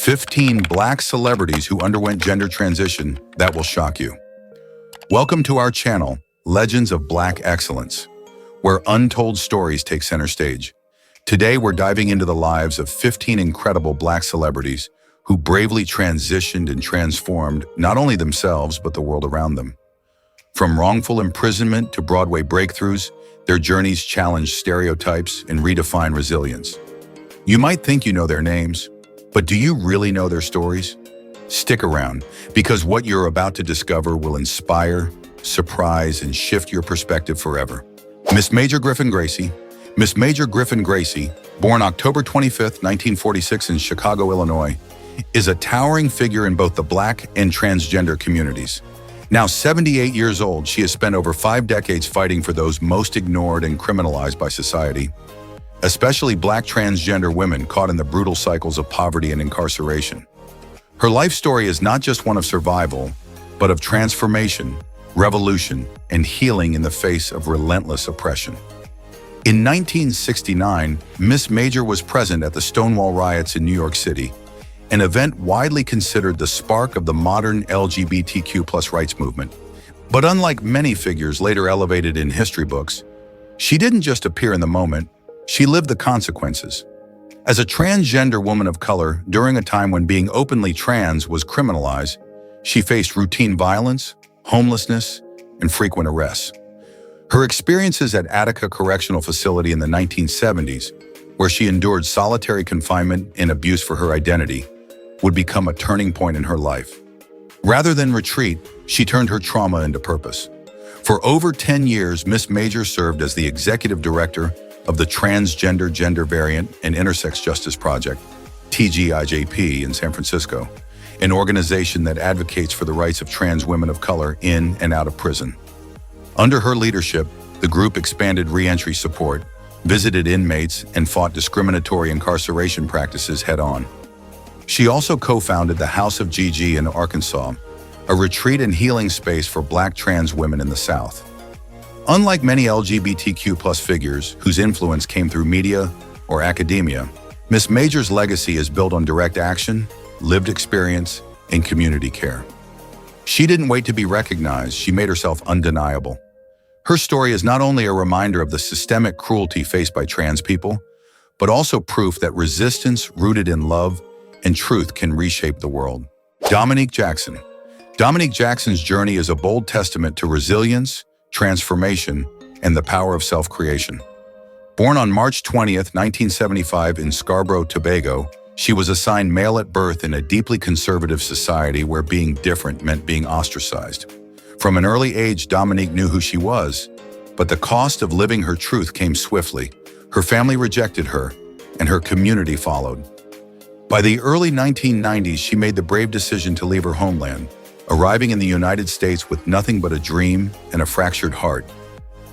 15 Black celebrities who underwent gender transition that will shock you. Welcome to our channel, Legends of Black Excellence, where untold stories take center stage. Today, we're diving into the lives of 15 incredible Black celebrities who bravely transitioned and transformed not only themselves, but the world around them. From wrongful imprisonment to Broadway breakthroughs, their journeys challenge stereotypes and redefine resilience. You might think you know their names, but do you really know their stories? Stick around, because what you're about to discover will inspire, surprise, and shift your perspective forever. Miss Major Griffin Gracie. Miss Major Griffin Gracie, born October 25, 1946 in Chicago, Illinois, is a towering figure in both the Black and transgender communities. Now 78 years old, she has spent over 5 decades fighting for those most ignored and criminalized by society, especially Black transgender women caught in the brutal cycles of poverty and incarceration. Her life story is not just one of survival, but of transformation, revolution, and healing in the face of relentless oppression. In 1969, Miss Major was present at the Stonewall riots in New York City, an event widely considered the spark of the modern LGBTQ+ rights movement. But unlike many figures later elevated in history books, she didn't just appear in the moment, she lived the consequences. As a transgender woman of color during a time when being openly trans was criminalized, she faced routine violence, homelessness, and frequent arrests. Her experiences at Attica Correctional Facility in the 1970s, where she endured solitary confinement and abuse for her identity, would become a turning point in her life. Rather than retreat, she turned her trauma into purpose. For over 10 years, Miss Major served as the executive director of the Transgender Gender Variant and Intersex Justice Project, TGIJP, in San Francisco, an organization that advocates for the rights of trans women of color in and out of prison. Under her leadership, the group expanded re-entry support, visited inmates, and fought discriminatory incarceration practices head-on. She also co-founded the House of Gigi in Arkansas, a retreat and healing space for Black trans women in the South. Unlike many LGBTQ+ figures whose influence came through media or academia, Miss Major's legacy is built on direct action, lived experience, and community care. She didn't wait to be recognized, she made herself undeniable. Her story is not only a reminder of the systemic cruelty faced by trans people, but also proof that resistance rooted in love and truth can reshape the world. Dominique Jackson. Dominique Jackson's journey is a bold testament to resilience, transformation, and the power of self-creation. Born on March 20th, 1975 in Scarborough, Tobago, she was assigned male at birth in a deeply conservative society where being different meant being ostracized. From an early age, Dominique knew who she was, but the cost of living her truth came swiftly. Her family rejected her, and her community followed. By the early 1990s, she made the brave decision to leave her homeland, arriving in the United States with nothing but a dream and a fractured heart.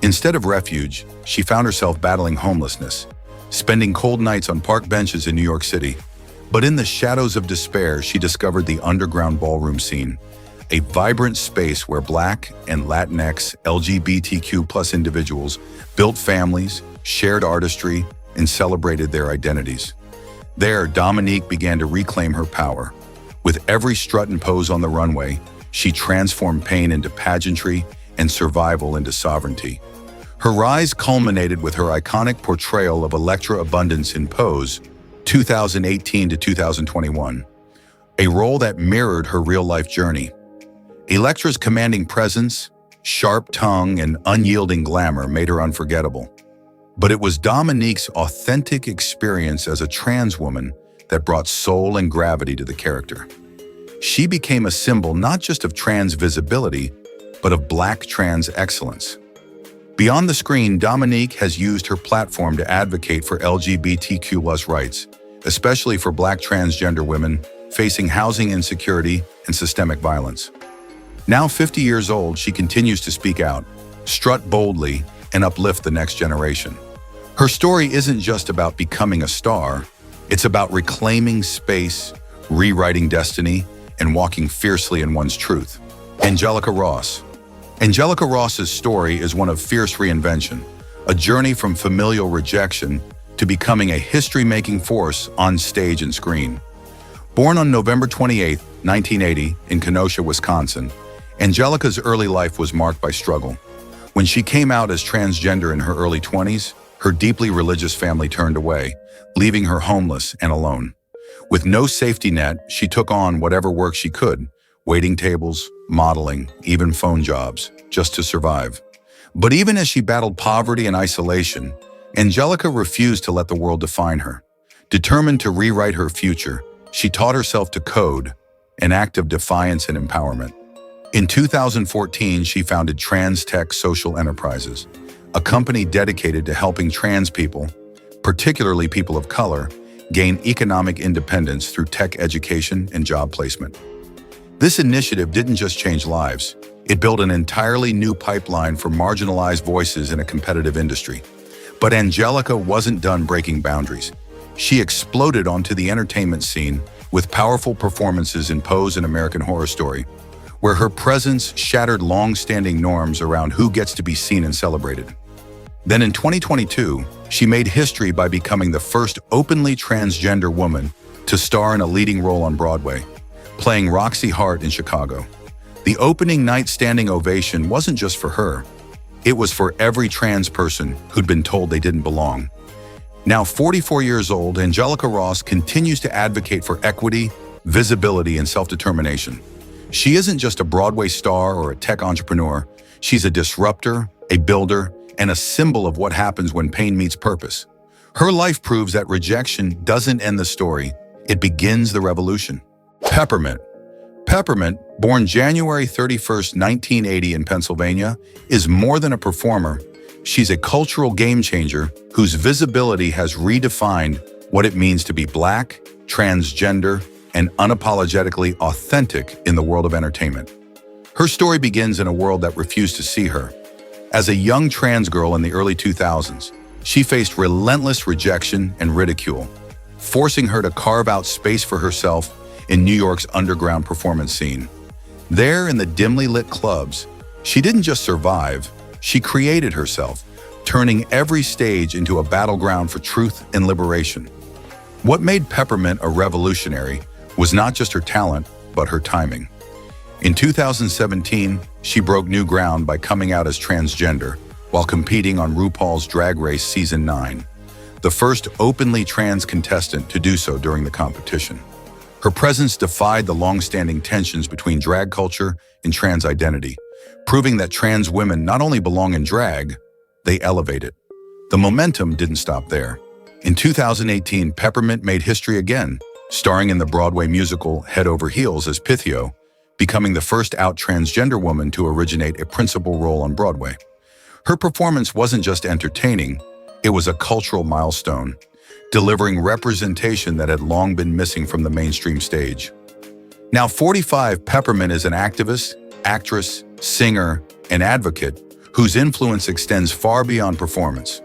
Instead of refuge, she found herself battling homelessness, spending cold nights on park benches in New York City. But in the shadows of despair, she discovered the underground ballroom scene, a vibrant space where Black and Latinx LGBTQ+ individuals built families, shared artistry, and celebrated their identities. There, Dominique began to reclaim her power. With every strut and pose on the runway, she transformed pain into pageantry and survival into sovereignty. Her rise culminated with her iconic portrayal of Electra Abundance in Pose, 2018 to 2021, a role that mirrored her real-life journey. Electra's commanding presence, sharp tongue, and unyielding glamour made her unforgettable. But it was Dominique's authentic experience as a trans woman that brought soul and gravity to the character. She became a symbol not just of trans visibility, but of Black trans excellence. Beyond the screen, Dominique has used her platform to advocate for LGBTQ+ rights, especially for Black transgender women facing housing insecurity and systemic violence. Now 50 years old, she continues to speak out, strut boldly, and uplift the next generation. Her story isn't just about becoming a star, it's about reclaiming space, rewriting destiny, and walking fiercely in one's truth. Angelica Ross. Angelica Ross's story is one of fierce reinvention, a journey from familial rejection to becoming a history-making force on stage and screen. Born on November 28, 1980, in Kenosha, Wisconsin, Angelica's early life was marked by struggle. When she came out as transgender in her early 20s, her deeply religious family turned away, leaving her homeless and alone. With no safety net, she took on whatever work she could, waiting tables, modeling, even phone jobs, just to survive. But even as she battled poverty and isolation, Angelica refused to let the world define her. Determined to rewrite her future, she taught herself to code, an act of defiance and empowerment. In 2014, she founded Trans Tech Social Enterprises, a company dedicated to helping trans people, particularly people of color, gain economic independence through tech education and job placement. This initiative didn't just change lives, it built an entirely new pipeline for marginalized voices in a competitive industry. But Angelica wasn't done breaking boundaries. She exploded onto the entertainment scene with powerful performances in Pose and American Horror Story, where her presence shattered long-standing norms around who gets to be seen and celebrated. Then in 2022, she made history by becoming the first openly transgender woman to star in a leading role on Broadway, playing Roxy Hart in Chicago. The opening night standing ovation wasn't just for her. It was for every trans person who'd been told they didn't belong. Now 44 years old, Angelica Ross continues to advocate for equity, visibility, and self-determination. She isn't just a Broadway star or a tech entrepreneur. She's a disruptor, a builder, and a symbol of what happens when pain meets purpose. Her life proves that rejection doesn't end the story, it begins the revolution. Peppermint. Peppermint, born January 31st, 1980 in Pennsylvania, is more than a performer. She's a cultural game changer whose visibility has redefined what it means to be Black, transgender, and unapologetically authentic in the world of entertainment. Her story begins in a world that refused to see her. As a young trans girl in the early 2000s, she faced relentless rejection and ridicule, forcing her to carve out space for herself in New York's underground performance scene. There, in the dimly lit clubs, she didn't just survive, she created herself, turning every stage into a battleground for truth and liberation. What made Peppermint a revolutionary was not just her talent, but her timing. In 2017, she broke new ground by coming out as transgender while competing on RuPaul's Drag Race Season 9, the first openly trans contestant to do so during the competition. Her presence defied the long-standing tensions between drag culture and trans identity, proving that trans women not only belong in drag, they elevate it. The momentum didn't stop there. In 2018, Peppermint made history again, starring in the Broadway musical Head Over Heels as Pythio, becoming the first out transgender woman to originate a principal role on Broadway. Her performance wasn't just entertaining, it was a cultural milestone, delivering representation that had long been missing from the mainstream stage. Now 45, Peppermint is an activist, actress, singer, and advocate whose influence extends far beyond performance.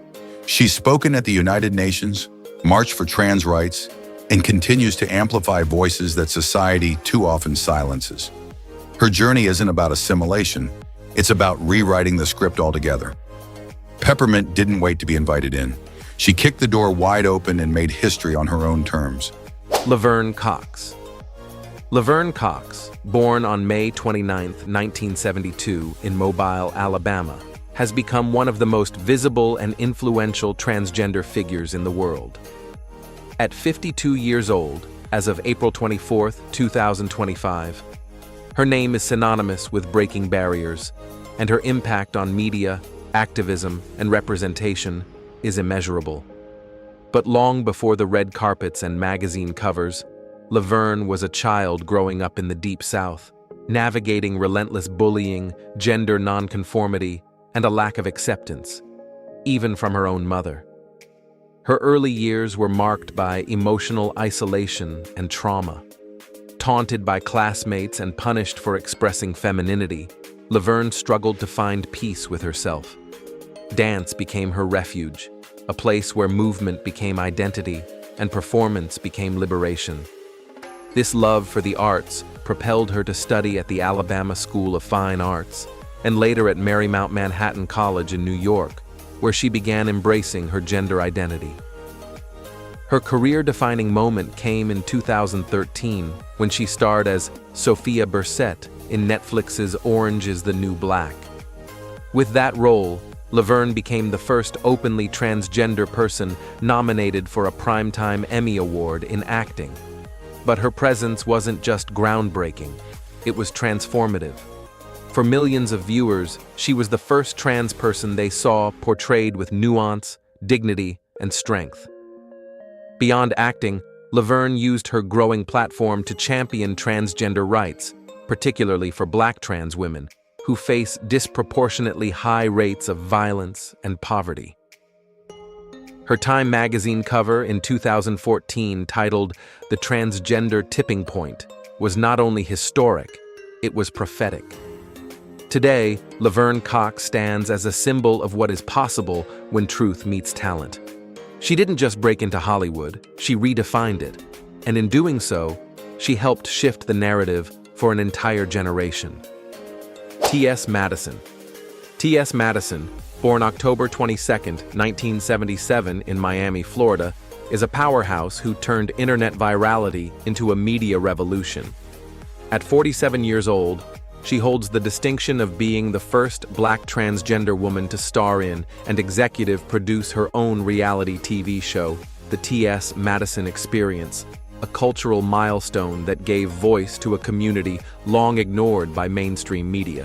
She's spoken at the United Nations, marched for trans rights, and continues to amplify voices that society too often silences. Her journey isn't about assimilation, it's about rewriting the script altogether. Peppermint didn't wait to be invited in. She kicked the door wide open and made history on her own terms. Laverne Cox. Laverne Cox, born on May 29, 1972 in Mobile, Alabama, has become one of the most visible and influential transgender figures in the world. At 52 years old, as of April 24, 2025, her name is synonymous with breaking barriers, and her impact on media, activism, and representation is immeasurable. But long before the red carpets and magazine covers, Laverne was a child growing up in the Deep South, navigating relentless bullying, gender nonconformity, and a lack of acceptance, even from her own mother. Her early years were marked by emotional isolation and trauma. Taunted by classmates and punished for expressing femininity, Laverne struggled to find peace with herself. Dance became her refuge, a place where movement became identity and performance became liberation. This love for the arts propelled her to study at the Alabama School of Fine Arts and later at Marymount Manhattan College in New York, where she began embracing her gender identity. Her career-defining moment came in 2013 when she starred as Sophia Bursette in Netflix's Orange is the New Black. With that role, Laverne became the first openly transgender person nominated for a Primetime Emmy Award in acting. But her presence wasn't just groundbreaking, it was transformative. For millions of viewers, she was the first trans person they saw portrayed with nuance, dignity, and strength. Beyond acting, Laverne used her growing platform to champion transgender rights, particularly for Black trans women, who face disproportionately high rates of violence and poverty. Her Time magazine cover in 2014, titled "The Transgender Tipping Point," was not only historic, it was prophetic. Today, Laverne Cox stands as a symbol of what is possible when truth meets talent. She didn't just break into Hollywood, she redefined it. And in doing so, she helped shift the narrative for an entire generation. T.S. Madison. T.S. Madison, born October 22, 1977 in Miami, Florida, is a powerhouse who turned internet virality into a media revolution. At 47 years old, she holds the distinction of being the first Black transgender woman to star in and executive produce her own reality TV show, The T.S. Madison Experience, a cultural milestone that gave voice to a community long ignored by mainstream media.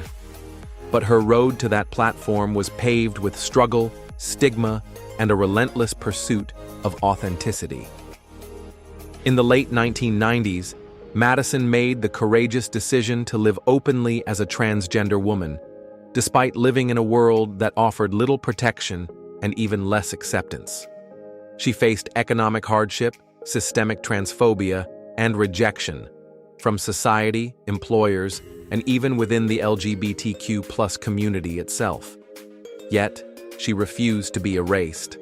But her road to that platform was paved with struggle, stigma, and a relentless pursuit of authenticity. In the late 1990s, Madison made the courageous decision to live openly as a transgender woman, despite living in a world that offered little protection and even less acceptance. She faced economic hardship, systemic transphobia, and rejection from society, employers, and even within the LGBTQ+ community itself. Yet, she refused to be erased.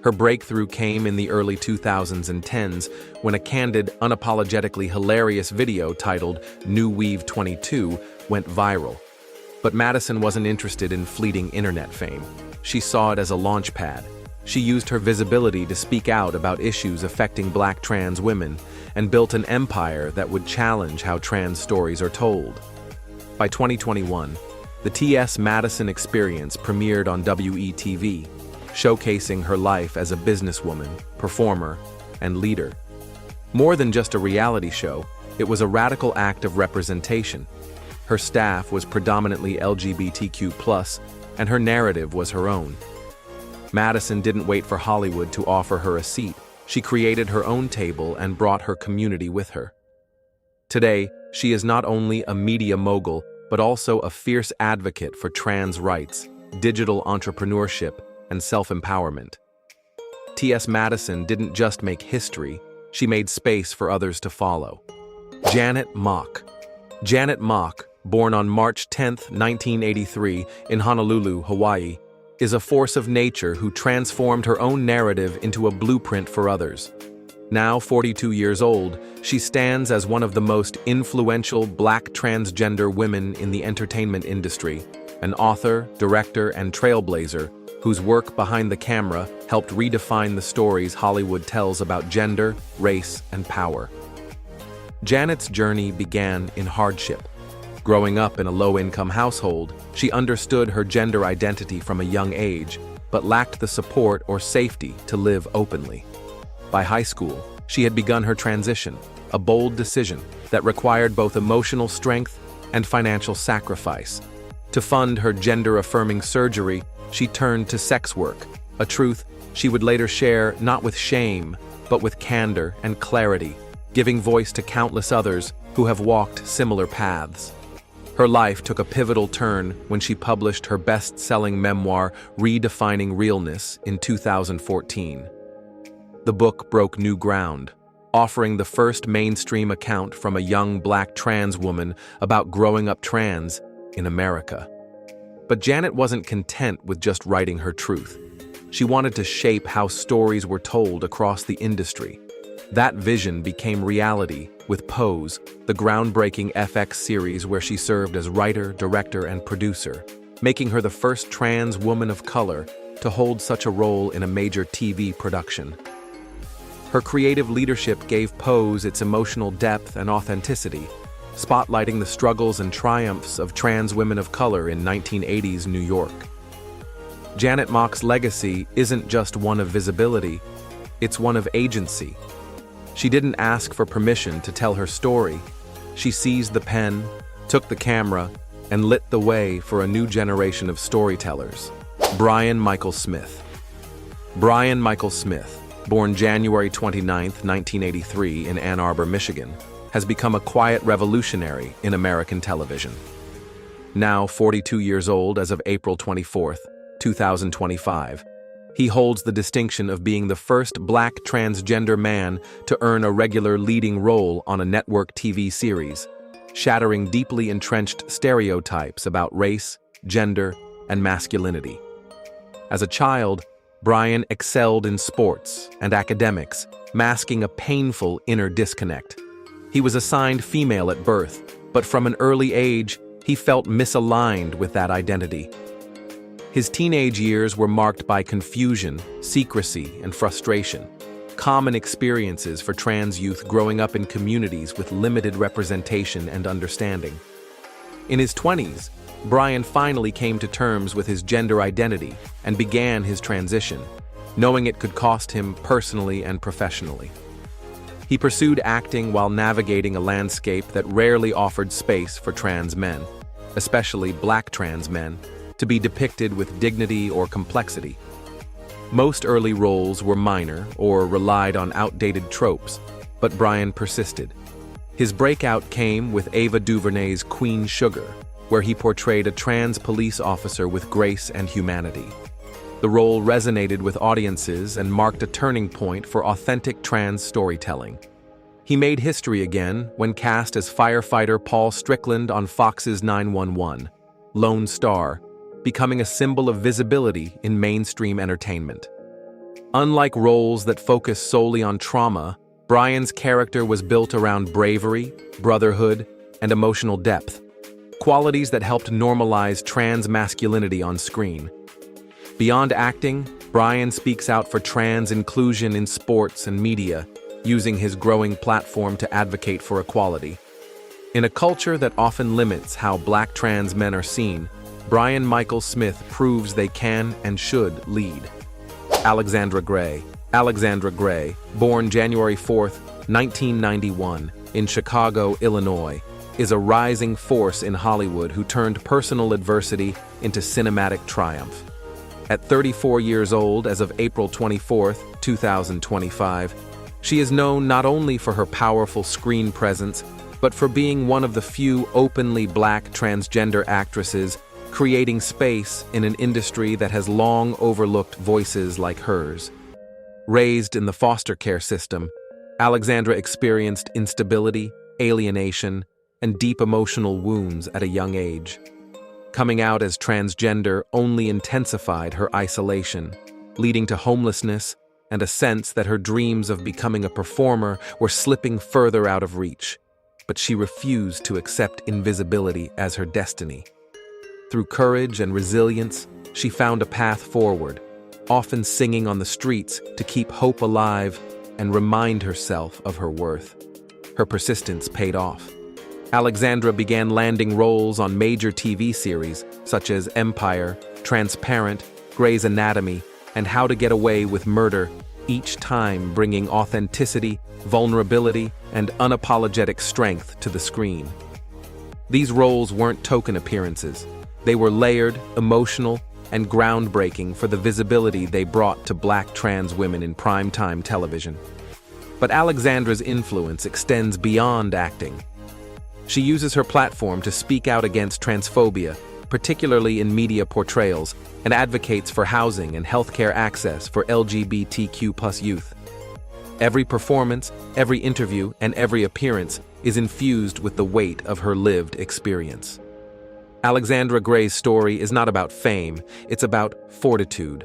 Her breakthrough came in the early 2000s and 10s when a candid, unapologetically hilarious video titled New Weave 22 went viral. But Madison wasn't interested in fleeting internet fame. She saw it as a launchpad. She used her visibility to speak out about issues affecting Black trans women and built an empire that would challenge how trans stories are told. By 2021, the T.S. Madison Experience premiered on WETV, showcasing her life as a businesswoman, performer, and leader. More than just a reality show, it was a radical act of representation. Her staff was predominantly LGBTQ+, and her narrative was her own. Madison didn't wait for Hollywood to offer her a seat. She created her own table and brought her community with her. Today, she is not only a media mogul, but also a fierce advocate for trans rights, digital entrepreneurship, and self-empowerment. T.S. Madison didn't just make history, she made space for others to follow. Janet Mock. Janet Mock, born on March 10, 1983, in Honolulu, Hawaii, is a force of nature who transformed her own narrative into a blueprint for others. Now 42 years old, she stands as one of the most influential Black transgender women in the entertainment industry, an author, director, and trailblazer whose work behind the camera helped redefine the stories Hollywood tells about gender, race, and power. Janet's journey began in hardship. Growing up in a low-income household, she understood her gender identity from a young age, but lacked the support or safety to live openly. By high school, she had begun her transition, a bold decision that required both emotional strength and financial sacrifice. To fund her gender-affirming surgery, she turned to sex work, a truth she would later share not with shame, but with candor and clarity, giving voice to countless others who have walked similar paths. Her life took a pivotal turn when she published her best-selling memoir, Redefining Realness, in 2014. The book broke new ground, offering the first mainstream account from a young Black trans woman about growing up trans in America. But Janet wasn't content with just writing her truth. She wanted to shape how stories were told across the industry. That vision became reality with Pose, the groundbreaking FX series where she served as writer, director, and producer, making her the first trans woman of color to hold such a role in a major TV production. Her creative leadership gave Pose its emotional depth and authenticity, spotlighting the struggles and triumphs of trans women of color in 1980s New York. Janet Mock's legacy isn't just one of visibility, it's one of agency. She didn't ask for permission to tell her story. She seized the pen, took the camera, and lit the way for a new generation of storytellers. Brian Michael Smith. Brian Michael Smith, born January 29, 1983 in Ann Arbor, Michigan, has become a quiet revolutionary in American television. Now 42 years old as of April 24, 2025, he holds the distinction of being the first Black transgender man to earn a regular leading role on a network TV series, shattering deeply entrenched stereotypes about race, gender, and masculinity. As a child, Brian excelled in sports and academics, masking a painful inner disconnect. He was assigned female at birth, but from an early age, he felt misaligned with that identity. His teenage years were marked by confusion, secrecy, and frustration, common experiences for trans youth growing up in communities with limited representation and understanding. In his 20s, Brian finally came to terms with his gender identity and began his transition, knowing it could cost him personally and professionally. He pursued acting while navigating a landscape that rarely offered space for trans men, especially Black trans men, to be depicted with dignity or complexity. Most early roles were minor or relied on outdated tropes, but Brian persisted. His breakout came with Ava DuVernay's Queen Sugar, where he portrayed a trans police officer with grace and humanity. The role resonated with audiences and marked a turning point for authentic trans storytelling. He made history again when cast as firefighter Paul Strickland on Fox's 911, Lone Star, becoming a symbol of visibility in mainstream entertainment. Unlike roles that focus solely on trauma, Brian's character was built around bravery, brotherhood, and emotional depth, qualities that helped normalize trans masculinity on screen. Beyond acting, Brian speaks out for trans inclusion in sports and media, using his growing platform to advocate for equality. In a culture that often limits how Black trans men are seen, Brian Michael Smith proves they can and should lead. Alexandra Gray. Alexandra Gray, born January 4, 1991, in Chicago, Illinois, is a rising force in Hollywood who turned personal adversity into cinematic triumph. At 34 years old as of April 24, 2025, she is known not only for her powerful screen presence, but for being one of the few openly Black transgender actresses creating space in an industry that has long overlooked voices like hers. Raised in the foster care system, Alexandra experienced instability, alienation, and deep emotional wounds at a young age. Coming out as transgender only intensified her isolation, leading to homelessness and a sense that her dreams of becoming a performer were slipping further out of reach. But she refused to accept invisibility as her destiny. Through courage and resilience, she found a path forward, often singing on the streets to keep hope alive and remind herself of her worth. Her persistence paid off. Alexandra began landing roles on major TV series such as Empire, Transparent, Grey's Anatomy, and How to Get Away with Murder, each time bringing authenticity, vulnerability, and unapologetic strength to the screen. These roles weren't token appearances. They were layered, emotional, and groundbreaking for the visibility they brought to Black trans women in primetime television. But Alexandra's influence extends beyond acting. She uses her platform to speak out against transphobia, particularly in media portrayals, and advocates for housing and healthcare access for LGBTQ+ youth. Every performance, every interview, and every appearance is infused with the weight of her lived experience. Alexandra Gray's story is not about fame, it's about fortitude.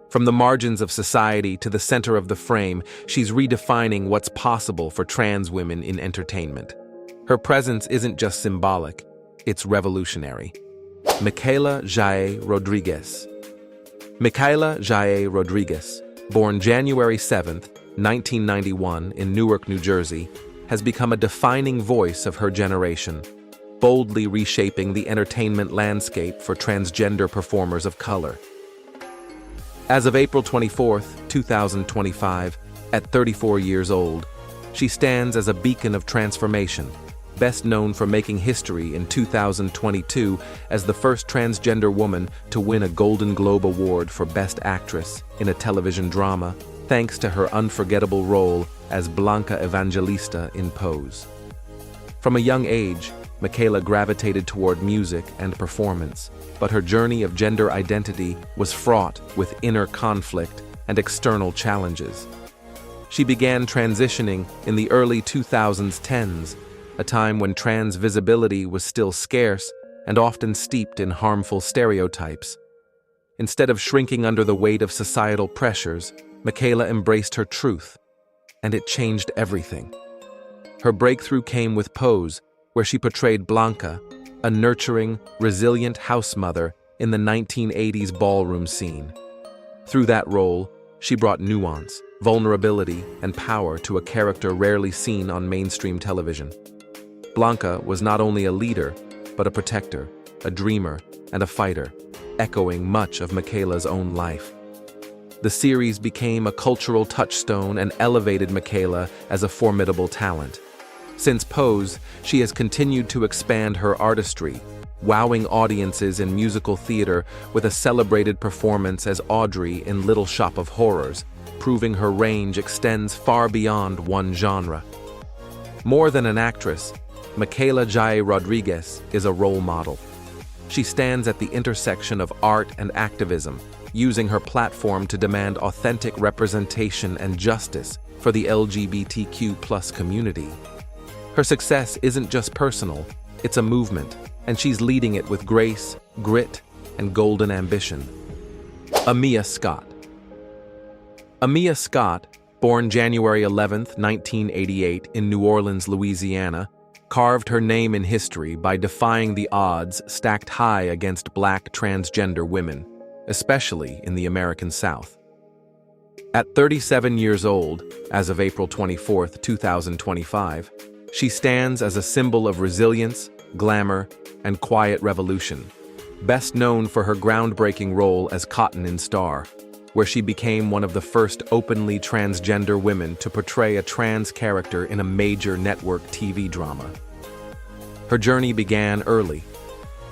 From the margins of society to the center of the frame, she's redefining what's possible for trans women in entertainment. Her presence isn't just symbolic, it's revolutionary. Michaela Jae Rodriguez. Michaela Jae Rodriguez, born January 7, 1991, in Newark, New Jersey, has become a defining voice of her generation, boldly reshaping the entertainment landscape for transgender performers of color. As of April 24, 2025, at 34 years old, she stands as a beacon of transformation, best known for making history in 2022 as the first transgender woman to win a Golden Globe Award for Best Actress in a television drama, thanks to her unforgettable role as Blanca Evangelista in Pose. From a young age, Michaela gravitated toward music and performance, but her journey of gender identity was fraught with inner conflict and external challenges. She began transitioning in the early 2010s, a time when trans visibility was still scarce and often steeped in harmful stereotypes. Instead of shrinking under the weight of societal pressures, Michaela embraced her truth, and it changed everything. Her breakthrough came with Pose, where she portrayed Blanca, a nurturing, resilient house mother in the 1980s ballroom scene. Through that role, she brought nuance, vulnerability, and power to a character rarely seen on mainstream television. Blanca was not only a leader, but a protector, a dreamer, and a fighter, echoing much of Michaela's own life. The series became a cultural touchstone and elevated Michaela as a formidable talent. Since Pose, she has continued to expand her artistry, wowing audiences in musical theater with a celebrated performance as Audrey in Little Shop of Horrors, proving her range extends far beyond one genre. More than an actress, Michaela Jai Rodriguez is a role model. She stands at the intersection of art and activism, using her platform to demand authentic representation and justice for the LGBTQ+ community. Her success isn't just personal, it's a movement, and she's leading it with grace, grit, and golden ambition. Amia Scott. Amia Scott, born January 11, 1988 in New Orleans, Louisiana, carved her name in history by defying the odds stacked high against Black transgender women, especially in the American South. At 37 years old, as of April 24, 2025, she stands as a symbol of resilience, glamour, and quiet revolution, best known for her groundbreaking role as Cotton in Star, where she became one of the first openly transgender women to portray a trans character in a major network TV drama. Her journey began early.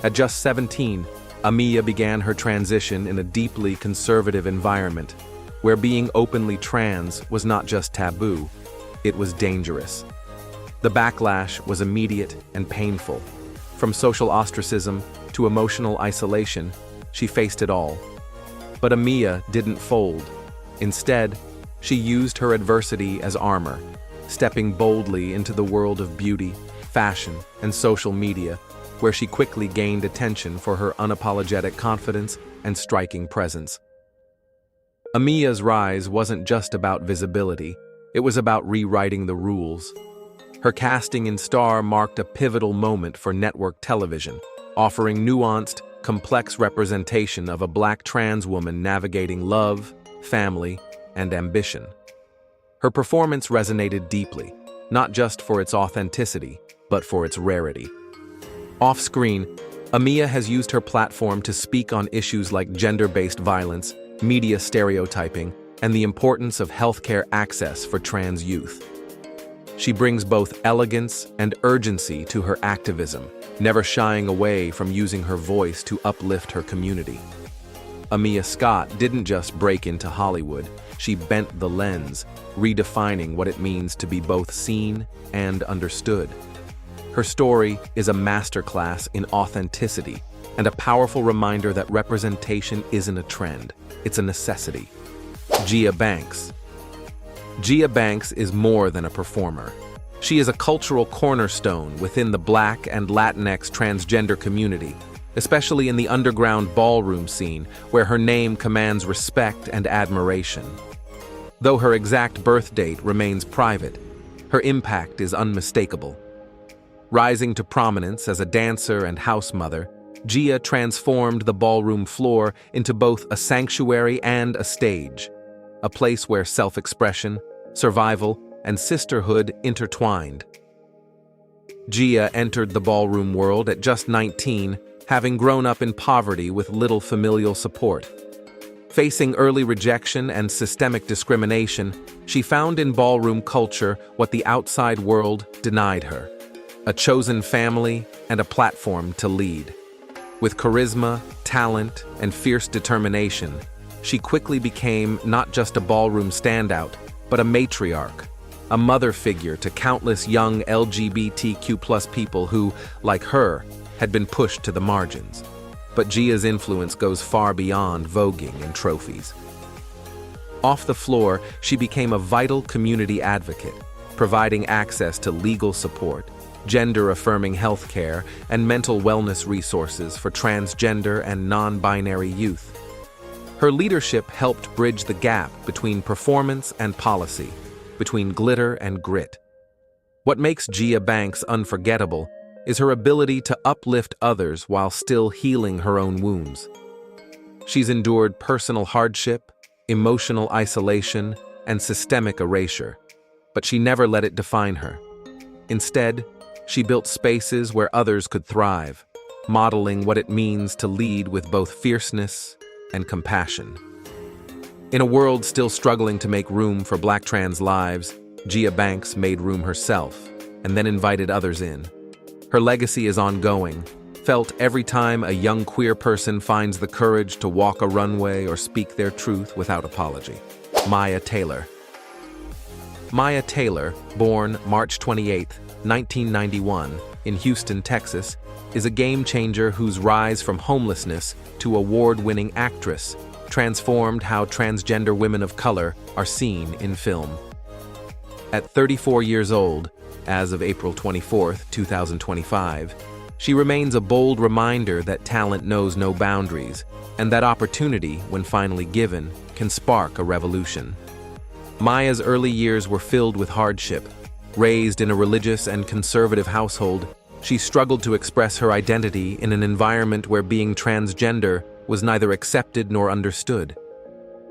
At just 17, Amia began her transition in a deeply conservative environment, where being openly trans was not just taboo, it was dangerous. The backlash was immediate and painful. From social ostracism to emotional isolation, she faced it all. But Amia didn't fold. Instead, she used her adversity as armor, stepping boldly into the world of beauty, fashion, and social media, where she quickly gained attention for her unapologetic confidence and striking presence. Amia's rise wasn't just about visibility, it was about rewriting the rules. Her casting in Star marked a pivotal moment for network television, offering nuanced, complex representation of a Black trans woman navigating love, family, and ambition. Her performance resonated deeply, not just for its authenticity, but for its rarity. Off-screen, Amia has used her platform to speak on issues like gender-based violence, media stereotyping, and the importance of healthcare access for trans youth. She brings both elegance and urgency to her activism, never shying away from using her voice to uplift her community. Amia Scott didn't just break into Hollywood, she bent the lens, redefining what it means to be both seen and understood. Her story is a masterclass in authenticity and a powerful reminder that representation isn't a trend, it's a necessity. Gia Banks. Gia Banks is more than a performer. She is a cultural cornerstone within the Black and Latinx transgender community, especially in the underground ballroom scene, where her name commands respect and admiration. Though her exact birth date remains private, her impact is unmistakable. Rising to prominence as a dancer and house mother, Gia transformed the ballroom floor into both a sanctuary and a stage, a place where self-expression, survival, and sisterhood intertwined. Gia entered the ballroom world at just 19, having grown up in poverty with little familial support. Facing early rejection and systemic discrimination, she found in ballroom culture what the outside world denied her: a chosen family and a platform to lead. With charisma, talent, and fierce determination, she quickly became not just a ballroom standout, but a matriarch, a mother figure to countless young LGBTQ+ people who, like her, had been pushed to the margins. But Gia's influence goes far beyond voguing and trophies. Off the floor, she became a vital community advocate, providing access to legal support, gender-affirming healthcare, and mental wellness resources for transgender and non-binary youth. Her leadership helped bridge the gap between performance and policy, between glitter and grit. What makes Gia Banks unforgettable is her ability to uplift others while still healing her own wounds. She's endured personal hardship, emotional isolation, and systemic erasure, but she never let it define her. Instead, she built spaces where others could thrive, modeling what it means to lead with both fierceness and compassion. In a world still struggling to make room for Black trans lives, Gia Banks made room herself, and then invited others in. Her legacy is ongoing, felt every time a young queer person finds the courage to walk a runway or speak their truth without apology. Maya Taylor. Maya Taylor, born March 28, 1991, in Houston, Texas, is a game-changer whose rise from homelessness to award-winning actress transformed how transgender women of color are seen in film. At 34 years old, as of April 24, 2025, she remains a bold reminder that talent knows no boundaries, and that opportunity, when finally given, can spark a revolution. Maya's early years were filled with hardship. Raised in a religious and conservative household, she struggled to express her identity in an environment where being transgender was neither accepted nor understood.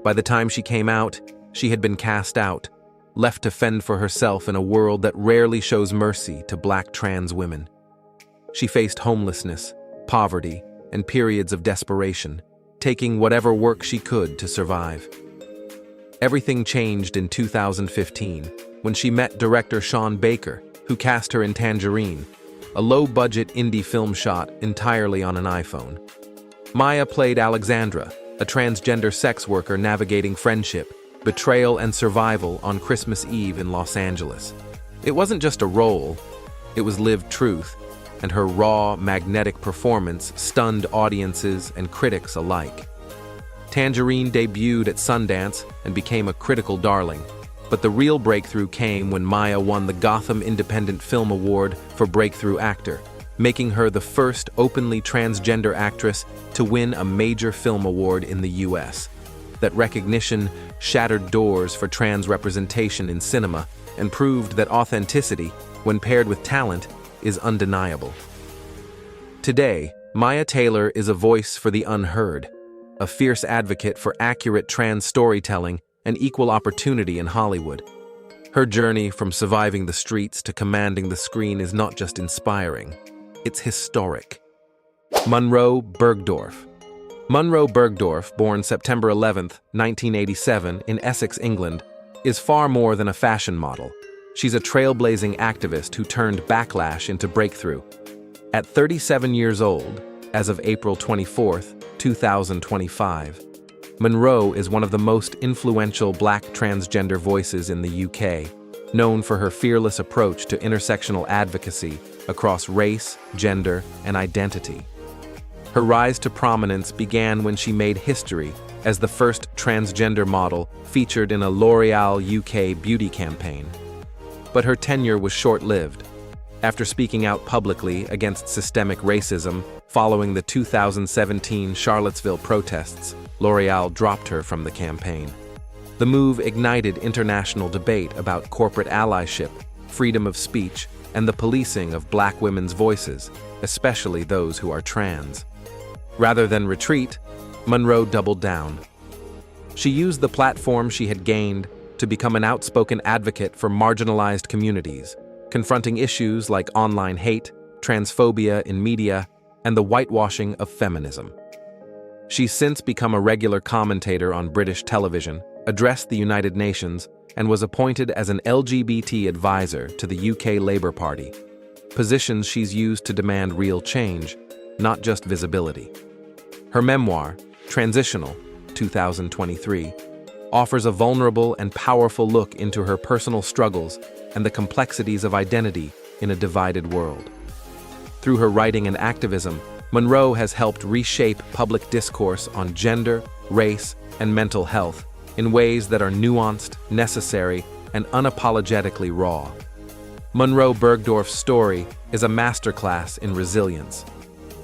By the time she came out, she had been cast out, left to fend for herself in a world that rarely shows mercy to Black trans women. She faced homelessness, poverty, and periods of desperation, taking whatever work she could to survive. Everything changed in 2015 when she met director Sean Baker, who cast her in Tangerine, a low-budget indie film shot entirely on an iPhone. Maya played Alexandra, a transgender sex worker navigating friendship, betrayal, and survival on Christmas Eve in Los Angeles. It wasn't just a role, it was lived truth, and her raw, magnetic performance stunned audiences and critics alike. Tangerine debuted at Sundance and became a critical darling, but the real breakthrough came when Maya won the Gotham Independent Film Award for Breakthrough Actor, making her the first openly transgender actress to win a major film award in the US. That recognition shattered doors for trans representation in cinema and proved that authenticity, when paired with talent, is undeniable. Today, Maya Taylor is a voice for the unheard, a fierce advocate for accurate trans storytelling and equal opportunity in Hollywood. Her journey from surviving the streets to commanding the screen is not just inspiring, it's historic. Monroe Bergdorf. Monroe Bergdorf, born September 11, 1987, in Essex, England, is far more than a fashion model. She's a trailblazing activist who turned backlash into breakthrough. At 37 years old, as of April 24, 2025, Monroe is one of the most influential Black transgender voices in the UK, known for her fearless approach to intersectional advocacy across race, gender, and identity. Her rise to prominence began when she made history as the first transgender model featured in a L'Oreal UK beauty campaign. But her tenure was short-lived. After speaking out publicly against systemic racism following the 2017 Charlottesville protests, L'Oreal dropped her from the campaign. The move ignited international debate about corporate allyship, freedom of speech, and the policing of Black women's voices, especially those who are trans. Rather than retreat, Monroe doubled down. She used the platform she had gained to become an outspoken advocate for marginalized communities, confronting issues like online hate, transphobia in media, and the whitewashing of feminism. She's since become a regular commentator on British television, addressed the United Nations, and was appointed as an LGBT advisor to the UK Labour Party, positions she's used to demand real change, not just visibility. Her memoir, Transitional, 2023, offers a vulnerable and powerful look into her personal struggles and the complexities of identity in a divided world. Through her writing and activism, Monroe has helped reshape public discourse on gender, race, and mental health in ways that are nuanced, necessary, and unapologetically raw. Monroe Bergdorf's story is a masterclass in resilience.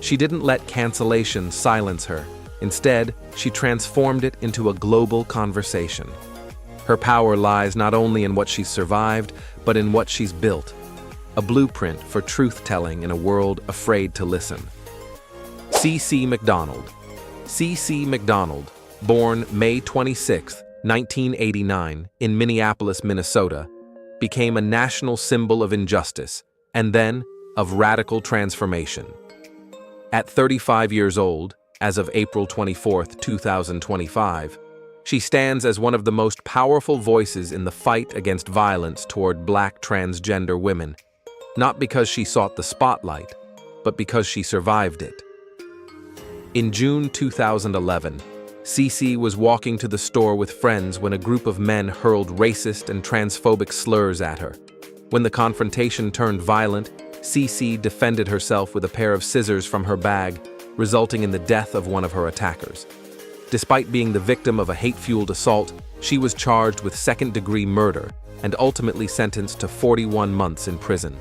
She didn't let cancellation silence her. Instead, she transformed it into a global conversation. Her power lies not only in what she's survived, but in what she's built. A blueprint for truth-telling in a world afraid to listen. C.C. MacDonald. C.C. MacDonald, born May 26, 1989, in Minneapolis, Minnesota, became a national symbol of injustice and then of radical transformation. At 35 years old, as of April 24, 2025, she stands as one of the most powerful voices in the fight against violence toward Black transgender women, not because she sought the spotlight, but because she survived it. In June 2011, Cece was walking to the store with friends when a group of men hurled racist and transphobic slurs at her. When the confrontation turned violent, Cece defended herself with a pair of scissors from her bag, resulting in the death of one of her attackers. Despite being the victim of a hate-fueled assault, she was charged with second-degree murder and ultimately sentenced to 41 months in prison.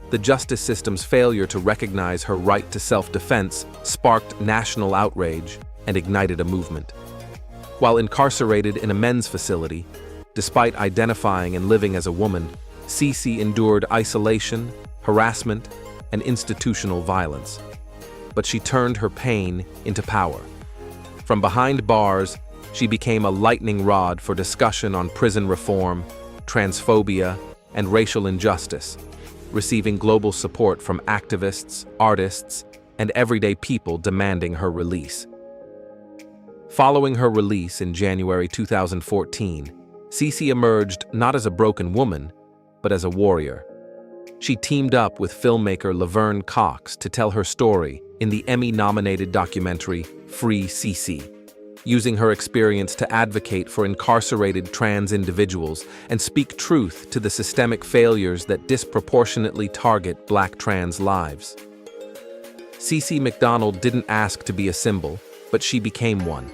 The justice system's failure to recognize her right to self-defense sparked national outrage and ignited a movement. While incarcerated in a men's facility, despite identifying and living as a woman, Cece endured isolation, harassment, and institutional violence. But she turned her pain into power. From behind bars, she became a lightning rod for discussion on prison reform, transphobia, and racial injustice, receiving global support from activists, artists, and everyday people demanding her release. Following her release in January 2014, Cece emerged not as a broken woman, but as a warrior. She teamed up with filmmaker Laverne Cox to tell her story in the Emmy-nominated documentary Free Cece, using her experience to advocate for incarcerated trans individuals and speak truth to the systemic failures that disproportionately target Black trans lives. Cece MacDonald didn't ask to be a symbol, but she became one.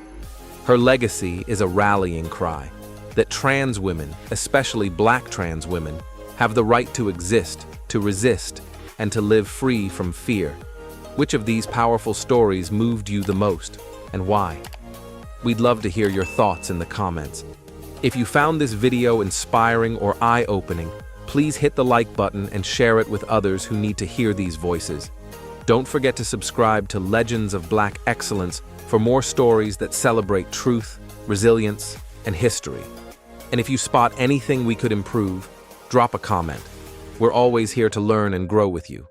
Her legacy is a rallying cry that trans women, especially Black trans women, have the right to exist, to resist, and to live free from fear. Which of these powerful stories moved you the most, and why? We'd love to hear your thoughts in the comments. If you found this video inspiring or eye-opening, please hit the like button and share it with others who need to hear these voices. Don't forget to subscribe to Legends of Black Excellence for more stories that celebrate truth, resilience, and history. And if you spot anything we could improve, drop a comment. We're always here to learn and grow with you.